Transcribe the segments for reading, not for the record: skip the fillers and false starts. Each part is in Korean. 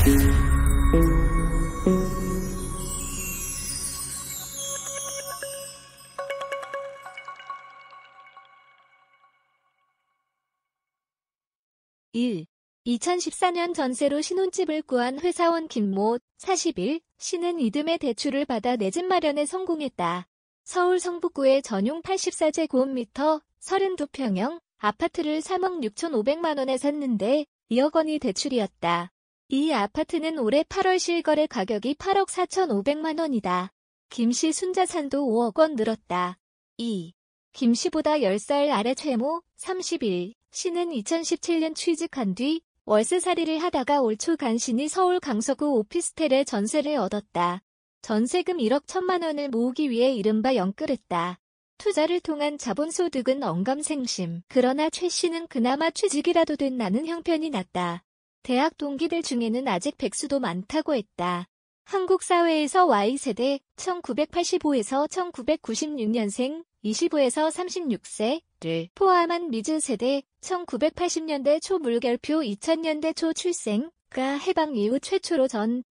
(1) 2014년 전세로 신혼집을 구한 회사원 김모, 41, 씨는 이듬해 대출을 받아 내 집 마련에 성공했다. 서울 성북구의 전용 84제곱미터, 32평형 아파트를 3억 6,500만 원에 샀는데 2억 원이 대출이었다. 이 아파트는 올해 8월 실거래 가격이 8억 4,500만 원이다. 김씨 순자산도 5억 원 늘었다. 2. 김씨보다 10살 아래 최모, 31, 씨는 2017년 취직한 뒤 월세살이를 하다가 올 초 간신히 서울 강서구 오피스텔에 전세를 얻었다. 전세금 1억 1천만 원을 모으기 위해 이른바 영끌했다. 투자를 통한 자본소득은 언감생심. 그러나 최 씨는 그나마 취직이라도 된 나는 형편이 낫다. 대학 동기들 중에는 아직 백수도 많다고 했다. 한국 사회에서 Y세대 1985에서 1996년생 25에서 36세를 포함한 미즈세대 1980년대 초 물결표 2000년대 초 출생가 해방 이후 최초로 전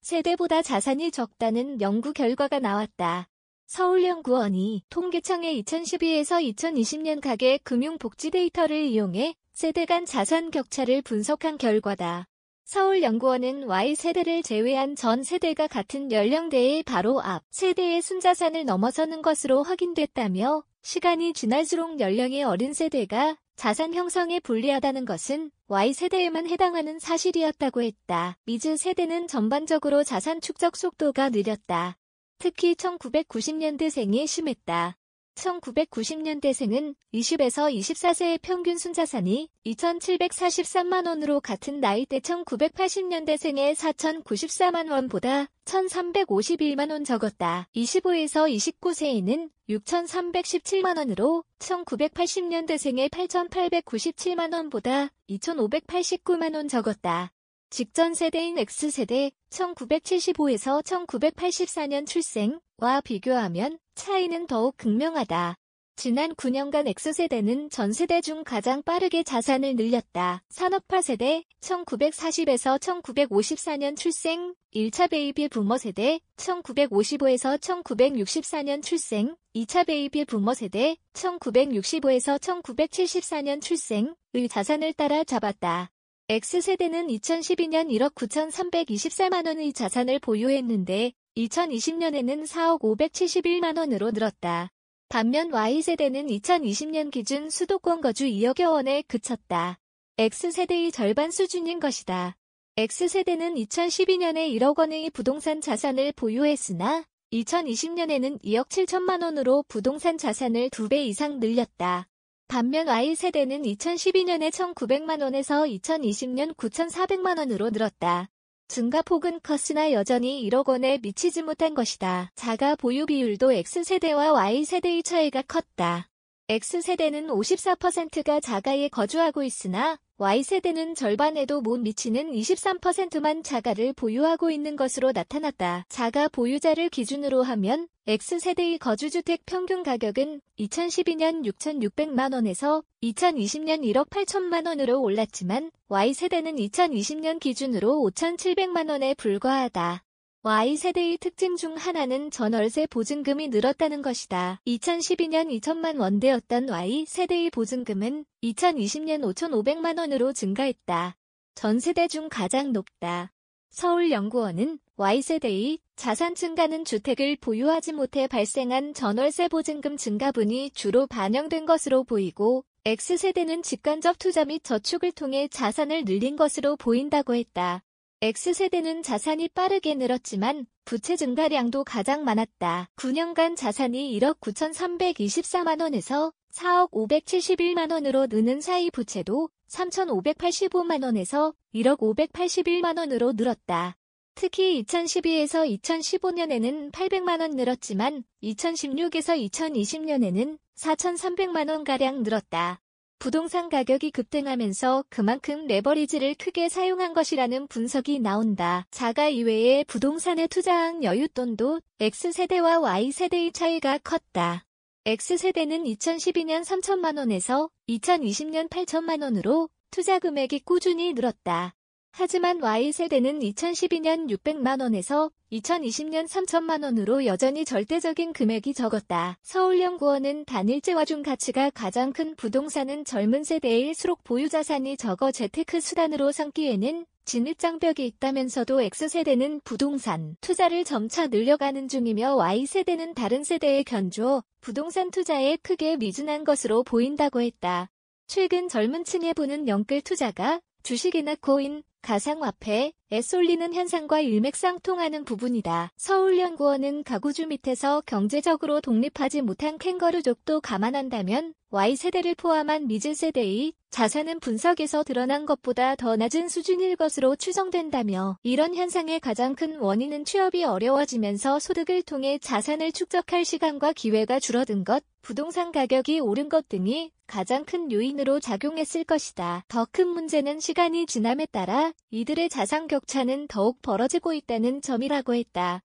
세대보다 자산이 적다는 연구 결과가 나왔다. 서울연구원이 통계청의 2012에서 2020년 가계 금융복지 데이터를 이용해 세대 간 자산 격차를 분석한 결과다. 서울연구원은 Y세대를 제외한 전 세대가 같은 연령대의 바로 앞 세대의 순자산을 넘어서는 것으로 확인됐다며 시간이 지날수록 연령이 어린 세대가 자산 형성에 불리하다는 것은 Y세대에만 해당하는 사실이었다고 했다. 미즈 세대는 전반적으로 자산 축적 속도가 느렸다. 특히 1990년대생이 심했다. 1990년대생은 20에서 24세의 평균 순자산이 2,743만 원으로 같은 나이대 1980년대생의 4,094만 원보다 1,351만 원 적었다. 25에서 29세에는 6,317만 원으로 1980년대생의 8,897만 원보다 2,589만 원 적었다. 직전 세대인 X세대 1975에서 1984년 출생와 비교하면 차이는 더욱 극명하다. 지난 9년간 X세대는 전세대 중 가장 빠르게 자산을 늘렸다. 산업화세대 1940에서 1954년 출생 1차 베이비 부머 세대 1955에서 1964년 출생 2차 베이비 부머 세대 1965에서 1974년 출생의 자산을 따라잡았다. X세대는 2012년 1억 9,324만 원의 자산을 보유했는데 2020년에는 4억 571만 원으로 늘었다. 반면 Y세대는 2020년 기준 수도권 거주 2억여 원에 그쳤다. X세대의 절반 수준인 것이다. X세대는 2012년에 1억 원의 부동산 자산을 보유했으나 2020년에는 2억 7천만 원으로 부동산 자산을 2배 이상 늘렸다. 반면 Y세대는 2012년에 1,900만 원에서 2020년 9,400만 원으로 늘었다. 증가폭은 컸으나 여전히 1억 원에 미치지 못한 것이다. 자가 보유 비율도 X세대와 Y세대의 차이가 컸다. X세대는 54%가 자가에 거주하고 있으나 Y세대는 절반에도 못 미치는 23%만 자가를 보유하고 있는 것으로 나타났다. 자가 보유자를 기준으로 하면 X세대의 거주주택 평균 가격은 2012년 6,600만 원에서 2020년 1억 8천만 원으로 올랐지만 Y세대는 2020년 기준으로 5,700만 원에 불과하다. Y세대의 특징 중 하나는 전월세 보증금이 늘었다는 것이다. 2012년 2천만 원대였던 Y세대의 보증금은 2020년 5,500만 원으로 증가했다. 전세대 중 가장 높다. 서울연구원은 Y세대의 자산 증가는 주택을 보유하지 못해 발생한 전월세 보증금 증가분이 주로 반영된 것으로 보이고 X세대는 직간접 투자 및 저축을 통해 자산을 늘린 것으로 보인다고 했다. X세대는 자산이 빠르게 늘었지만 부채 증가량도 가장 많았다. 9년간 자산이 1억 9,324만 원에서 4억 571만 원으로 느는 사이 부채도 3,585만 원에서 1억 581만 원으로 늘었다. 특히 2012에서 2015년에는 800만 원 늘었지만 2016에서 2020년에는 4,300만 원가량 늘었다. 부동산 가격이 급등하면서 그만큼 레버리지를 크게 사용한 것이라는 분석이 나온다. 자가 이외에 부동산에 투자한 여윳돈도 X세대와 Y세대의 차이가 컸다. X세대는 2012년 3천만 원에서 2020년 8천만 원으로 투자 금액이 꾸준히 늘었다. 하지만 Y세대는 2012년 600만 원에서 2020년 3천만 원으로 여전히 절대적인 금액이 적었다. 서울연구원은 단일재화 중 가치가 가장 큰 부동산은 젊은 세대일수록 보유자산이 적어 재테크 수단으로 삼기에는 진입장벽이 있다면서도 X세대는 부동산 투자를 점차 늘려가는 중이며 Y세대는 다른 세대의 견조, 부동산 투자에 크게 미진한 것으로 보인다고 했다. 최근 젊은 층에 보는 영끌 투자가 주식이나 코인, 가상화폐에 쏠리는 현상과 일맥상통하는 부분이다. 서울연구원은 가구주 밑에서 경제적으로 독립하지 못한 캥거루족도 감안한다면 Y세대를 포함한 미즈세대의 자산은 분석에서 드러난 것보다 더 낮은 수준일 것으로 추정된다며 이런 현상의 가장 큰 원인은 취업이 어려워지면서 소득을 통해 자산을 축적할 시간과 기회가 줄어든 것, 부동산 가격이 오른 것 등이 가장 큰 요인으로 작용했을 것이다. 더 큰 문제는 시간이 지남에 따라 이들의 자산 격차는 더욱 벌어지고 있다는 점이라고 했다.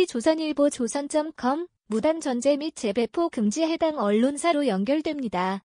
조선일보 조선.com 무단 전제 및 재배포 금지에 해당 언론사로 연결됩니다.